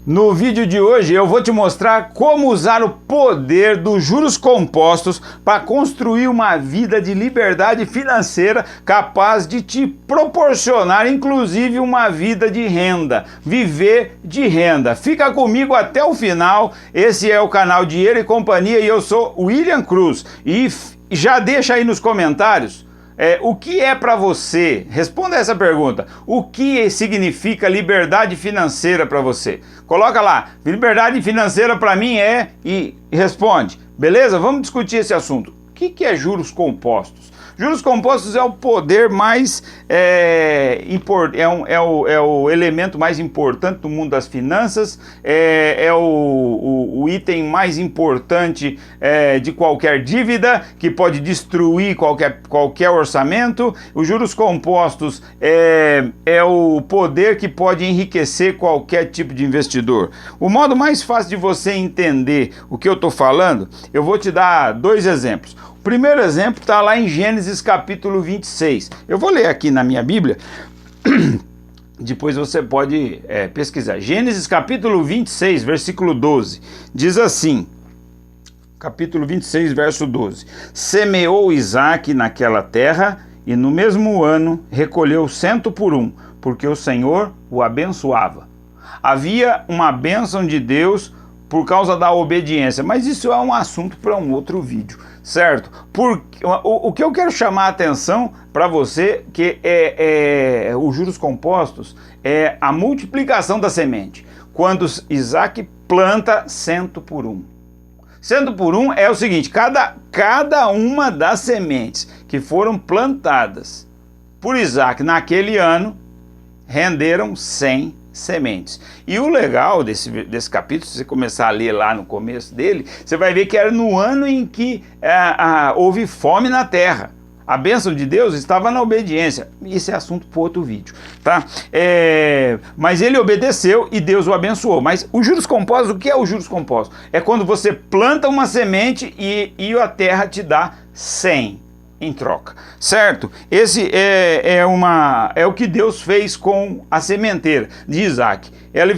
No vídeo de hoje eu vou te mostrar como usar o poder dos juros compostos para construir uma vida de liberdade financeira capaz de te proporcionar inclusive uma vida de renda, viver de renda. Fica comigo até o final. Esse é o canal Dinheiro e Companhia e eu sou William Cruz. E já deixa aí nos comentários o que é para você? Responda essa pergunta. O que significa liberdade financeira para você? Coloca lá, liberdade financeira para mim é... e responde. Beleza? Vamos discutir esse assunto. O que é juros compostos? Juros compostos é o poder mais o elemento mais importante do mundo das finanças, é o item mais importante de qualquer dívida, que pode destruir qualquer orçamento. Os juros compostos é o poder que pode enriquecer qualquer tipo de investidor. O modo mais fácil de você entender o que eu estou falando, eu vou te dar dois exemplos. O primeiro exemplo está lá em Gênesis capítulo 26. Eu vou ler aqui na minha Bíblia, depois você pode pesquisar. Gênesis capítulo 26, versículo 12. Diz assim, capítulo 26, verso 12. Semeou Isaque naquela terra e no mesmo ano recolheu 100 por 1, porque o Senhor o abençoava. Havia uma bênção de Deus por causa da obediência, mas isso é um assunto para um outro vídeo, certo? O que eu quero chamar a atenção para você que os juros compostos é a multiplicação da semente. Quando Isaque planta 100 por 1. 100 por 1 é o seguinte, cada uma das sementes que foram plantadas por Isaque naquele ano renderam 100 sementes. E o legal desse capítulo, se você começar a ler lá no começo dele, você vai ver que era no ano em que houve fome na terra. A bênção de Deus estava na obediência. Isso é assunto para outro vídeo, tá? Mas ele obedeceu e Deus o abençoou. Mas os juros compostos, o que é os juros compostos? É quando você planta uma semente e a terra te dá 100 em troca, certo? Esse é o que Deus fez com a sementeira de Isaque.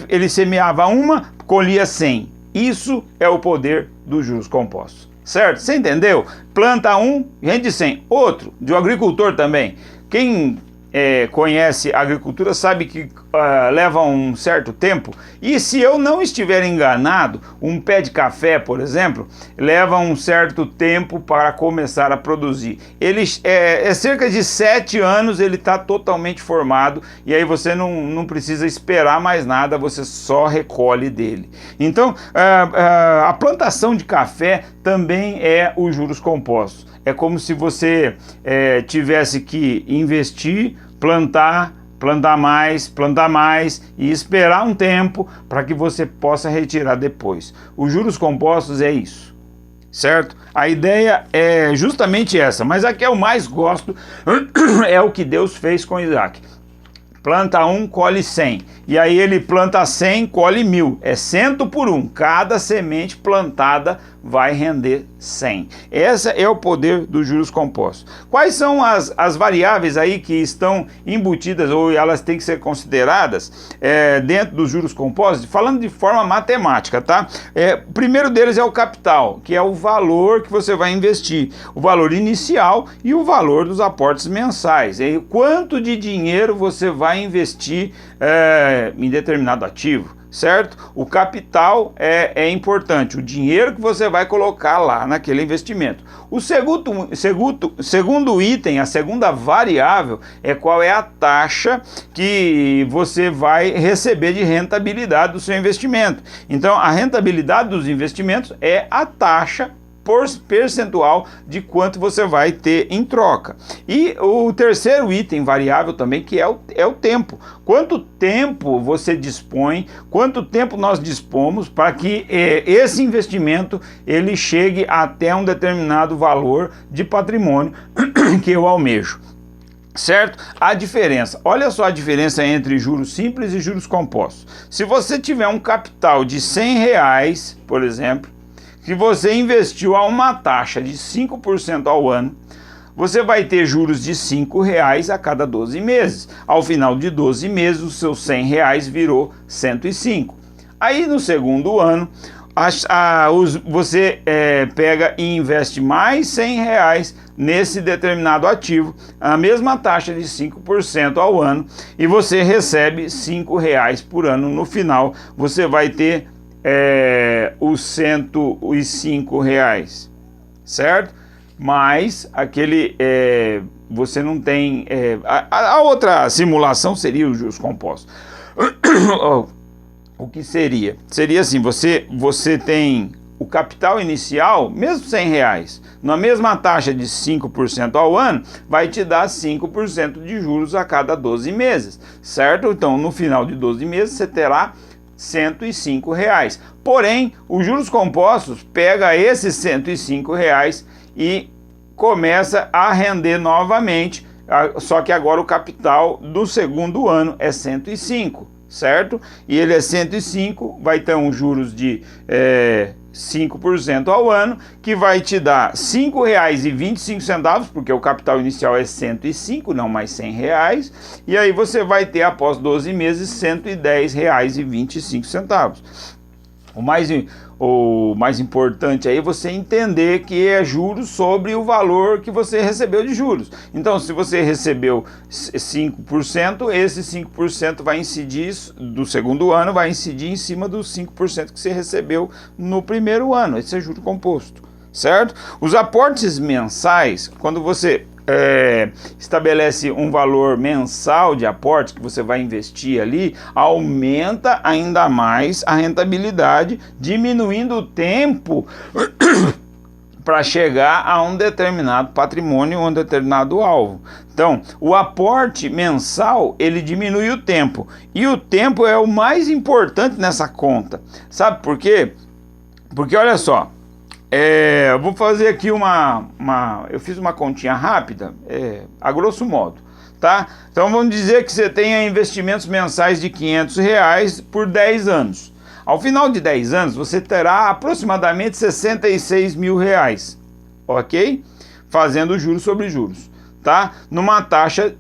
Ele semeava uma, colhia 100. Isso é o poder dos juros compostos, certo? Você entendeu? Planta um, rende 100. Outro, de um agricultor também. Quem conhece a agricultura sabe que leva um certo tempo, e se eu não estiver enganado, um pé de café, por exemplo, leva um certo tempo para começar a produzir. Ele cerca de 7 anos ele está totalmente formado, e aí você não precisa esperar mais nada, você só recolhe dele. Então a plantação de café também é os juros compostos. É como se você tivesse que investir, plantar mais e esperar um tempo para que você possa retirar depois. Os juros compostos é isso, certo? A ideia é justamente essa, mas a que eu mais gosto é o que Deus fez com Isaque. Planta 1, colhe 100. E aí ele planta 100, colhe 1000. É 100 por 1. Cada semente plantada vai render 100. Esse é o poder dos juros compostos. Quais são as variáveis aí que estão embutidas ou elas têm que ser consideradas dentro dos juros compostos? Falando de forma matemática, tá? O primeiro deles é o capital, que é o valor que você vai investir. O valor inicial e o valor dos aportes mensais. E quanto de dinheiro você vai investir em determinado ativo, certo? O capital é importante, o dinheiro que você vai colocar lá naquele investimento. O segundo item, a segunda variável, é qual é a taxa que você vai receber de rentabilidade do seu investimento. Então, a rentabilidade dos investimentos é a taxa percentual de quanto você vai ter em troca. E o terceiro item variável também, que é o tempo. Quanto tempo você dispõe, quanto tempo nós dispomos para que esse investimento ele chegue até um determinado valor de patrimônio que eu almejo. Certo? A diferença, olha só a diferença entre juros simples e juros compostos. Se você tiver um capital de R$100, por exemplo, que você investiu a uma taxa de 5% ao ano, você vai ter juros de R$5 a cada 12 meses. Ao final de 12 meses, os seus R$100 virou 105. Aí no segundo ano, você pega e investe mais R$ 100 nesse determinado ativo, a mesma taxa de 5% ao ano, e você recebe R$ 5 por ano. No final, você vai ter os R$ 105, certo? Mas aquele você não tem... a outra simulação seria os juros compostos. O que seria? Seria assim, você tem o capital inicial, mesmo R$ 100, na mesma taxa de 5% ao ano, vai te dar 5% de juros a cada 12 meses, certo? Então, no final de 12 meses, você terá R$ 105. Porém, os juros compostos pega esses R$ 105 e começa a render novamente, só que agora o capital do segundo ano é 105, certo? E ele é 105, vai ter uns juros de 5% ao ano, que vai te dar R$ 5,25, porque o capital inicial é 105, não mais R$ 100, e aí você vai ter, após 12 meses, R$ 110,25. O mais importante aí é você entender que é juros sobre o valor que você recebeu de juros. Então, se você recebeu 5%, esse 5% vai incidir, do segundo ano, vai incidir em cima dos 5% que você recebeu no primeiro ano. Esse é juro composto, certo? Os aportes mensais, quando você estabelece um valor mensal de aporte que você vai investir ali, aumenta ainda mais a rentabilidade, diminuindo o tempo para chegar a um determinado patrimônio, um determinado alvo. Então, o aporte mensal, ele diminui o tempo, e o tempo é o mais importante nessa conta. Sabe por quê? Porque olha só, eu vou fazer aqui eu fiz uma continha rápida, a grosso modo, tá? Então vamos dizer que você tenha investimentos mensais de R$ 500 por 10 anos. Ao final de 10 anos, você terá aproximadamente R$ 66 mil, ok? Fazendo juros sobre juros, tá? Numa taxa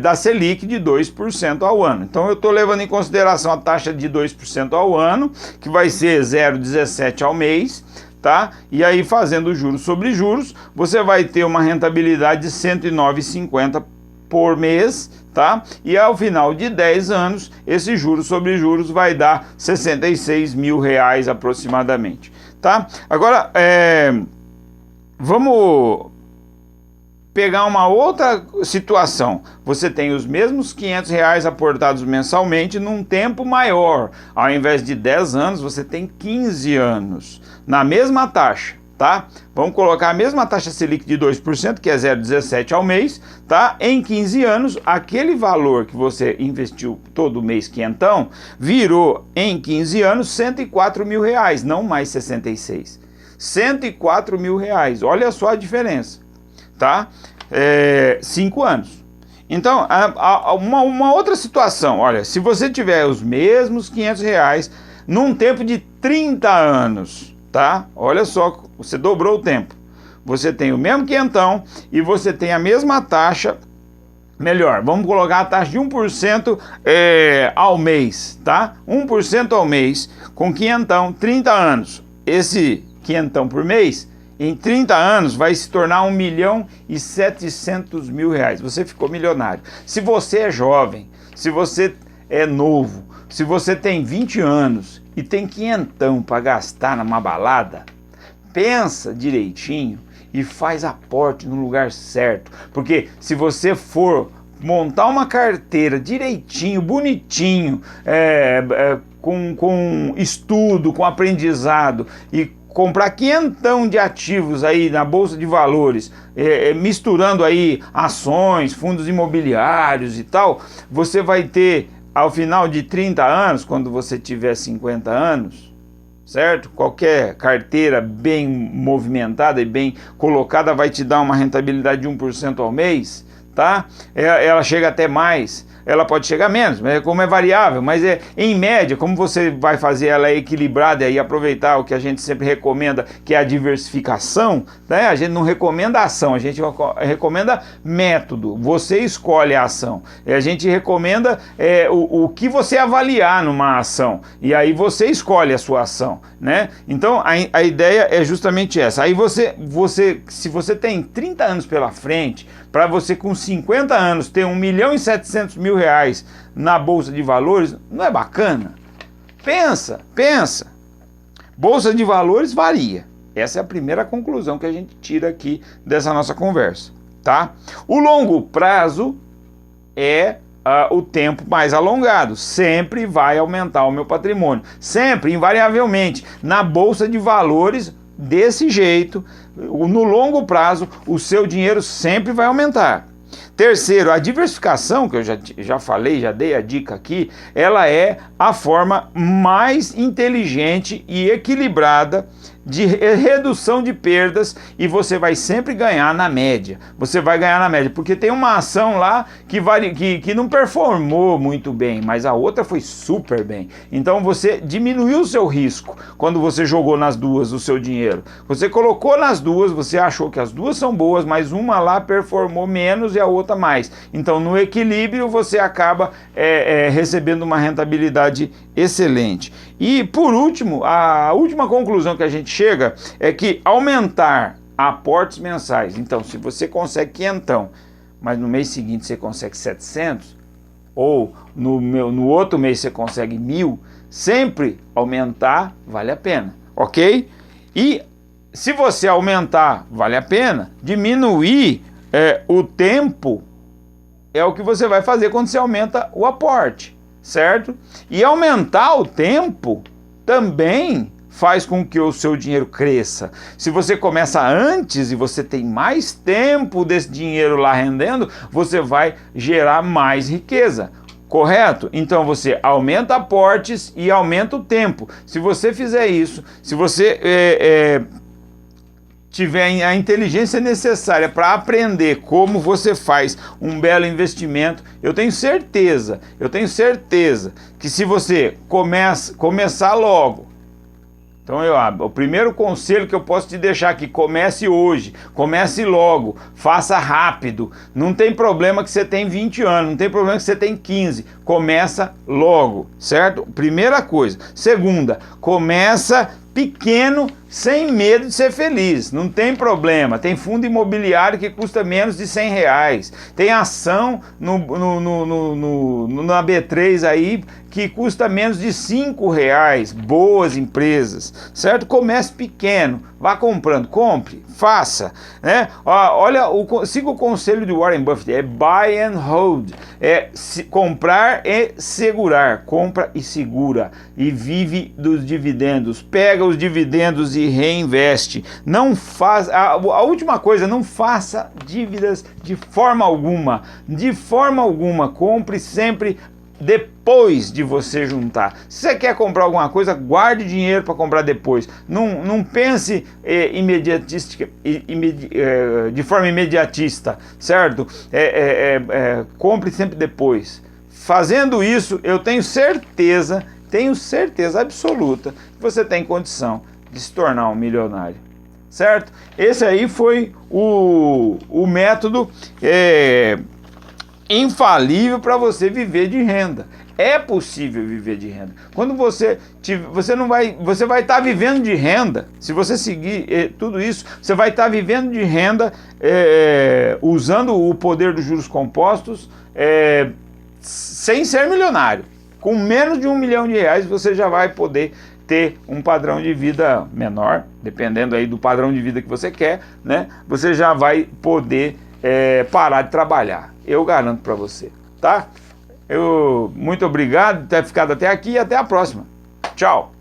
da Selic de 2% ao ano. Então eu estou levando em consideração a taxa de 2% ao ano, que vai ser 0,17 ao mês, tá? E aí, fazendo juros sobre juros, você vai ter uma rentabilidade de R$ 109,50 por mês, tá? E ao final de 10 anos, esse juros sobre juros vai dar R$ 66 mil aproximadamente, tá? Agora, vamos pegar uma outra situação. Você tem os mesmos R$ 500 aportados mensalmente num tempo maior. Ao invés de 10 anos, você tem 15 anos. Na mesma taxa, tá? Vamos colocar a mesma taxa Selic de 2%, que é 0,17 ao mês, tá? Em 15 anos, aquele valor que você investiu todo mês, quinhentão, virou em 15 anos R$ 104 mil, não mais 66. R$ 104 mil, olha só a diferença, tá? 5 anos. Então, uma outra situação, olha, se você tiver os mesmos R$ 500 num tempo de 30 anos, tá? Olha só, você dobrou o tempo. Você tem o mesmo quinhentão e você tem a mesma taxa, melhor, vamos colocar a taxa de 1% ao mês, tá? 1% ao mês, com quinhentão, 30 anos. Esse quinhentão por mês, em 30 anos, vai se tornar R$ 1.700.000. Você ficou milionário. Se você é jovem, se você é novo, se você tem 20 anos e tem quinhentão para gastar numa balada, pensa direitinho e faz aporte no lugar certo. Porque se você for montar uma carteira direitinho, bonitinho, com estudo, com aprendizado, e comprar quinhentão de ativos aí na Bolsa de Valores, misturando aí ações, fundos imobiliários e tal, você vai ter, ao final de 30 anos, quando você tiver 50 anos, certo? Qualquer carteira bem movimentada e bem colocada vai te dar uma rentabilidade de 1% ao mês, tá? Ela chega até mais, ela pode chegar menos, como é variável, mas em média, como você vai fazer ela equilibrada e aproveitar o que a gente sempre recomenda, que é a diversificação, né? A gente não recomenda ação, a gente recomenda método, você escolhe a ação, a gente recomenda o que você avaliar numa ação, e aí você escolhe a sua ação, né? Então a ideia é justamente essa. Aí se você tem 30 anos pela frente, para você com 50 anos ter 1.700.000 reais na Bolsa de Valores, não é bacana? Pensa. Bolsa de Valores varia. Essa é a primeira conclusão que a gente tira aqui dessa nossa conversa, tá? O longo prazo é o tempo mais alongado, sempre vai aumentar o meu patrimônio, sempre, invariavelmente, na Bolsa de Valores, desse jeito, no longo prazo, o seu dinheiro sempre vai aumentar. Terceiro, a diversificação, que eu já falei, já dei a dica aqui, ela é a forma mais inteligente e equilibrada de redução de perdas, e você vai sempre ganhar na média. Você vai ganhar na média, porque tem uma ação lá que não performou muito bem, mas a outra foi super bem. Então você diminuiu o seu risco quando você jogou nas duas o seu dinheiro. Você colocou nas duas, você achou que as duas são boas, mas uma lá performou menos e a outra mais. Então no equilíbrio você acaba recebendo uma rentabilidade excelente. E por último, a última conclusão que a gente chega é que aumentar aportes mensais, então se você consegue 500, mas no mês seguinte você consegue 700, ou no outro mês você consegue 1.000, sempre aumentar vale a pena, ok? E se você aumentar vale a pena, diminuir o tempo é o que você vai fazer quando você aumenta o aporte, certo? E aumentar o tempo também faz com que o seu dinheiro cresça. Se você começa antes e você tem mais tempo desse dinheiro lá rendendo, você vai gerar mais riqueza. Correto? Então você aumenta aportes e aumenta o tempo. Se você fizer isso, se você tiver a inteligência necessária para aprender como você faz um belo investimento, eu tenho certeza que se você começar logo, então o primeiro conselho que eu posso te deixar aqui, comece hoje, comece logo, faça rápido, não tem problema que você tem 20 anos, não tem problema que você tem 15, começa logo, certo? Primeira coisa. Segunda, começa pequeno, sem medo de ser feliz, não tem problema. Tem fundo imobiliário que custa menos de R$100, tem ação na B3 aí que custa menos de R$5, boas empresas, certo? Comece pequeno, vá comprando, compre, faça, né? Siga o conselho de Warren Buffett, é buy and hold, comprar e segurar, compra e segura, e vive dos dividendos, pega os dividendos e reinveste. Não faz, a última coisa, não faça dívidas de forma alguma, compre sempre depois de você juntar. Se você quer comprar alguma coisa, guarde dinheiro para comprar depois. Não pense de forma imediatista, certo? Compre sempre depois. Fazendo isso, eu tenho certeza absoluta que você tem condição de se tornar um milionário, certo? Esse aí foi o método infalível para você viver de renda. É possível viver de renda. Quando você vai estar vivendo de renda. Se você seguir tudo isso, você vai estar vivendo de renda usando o poder dos juros compostos, sem ser milionário. Com menos de R$1 milhão você já vai poder ter um padrão de vida menor, dependendo aí do padrão de vida que você quer, né? Você já vai poder parar de trabalhar. Eu garanto para você, tá? Muito obrigado por ter ficado até aqui e até a próxima. Tchau!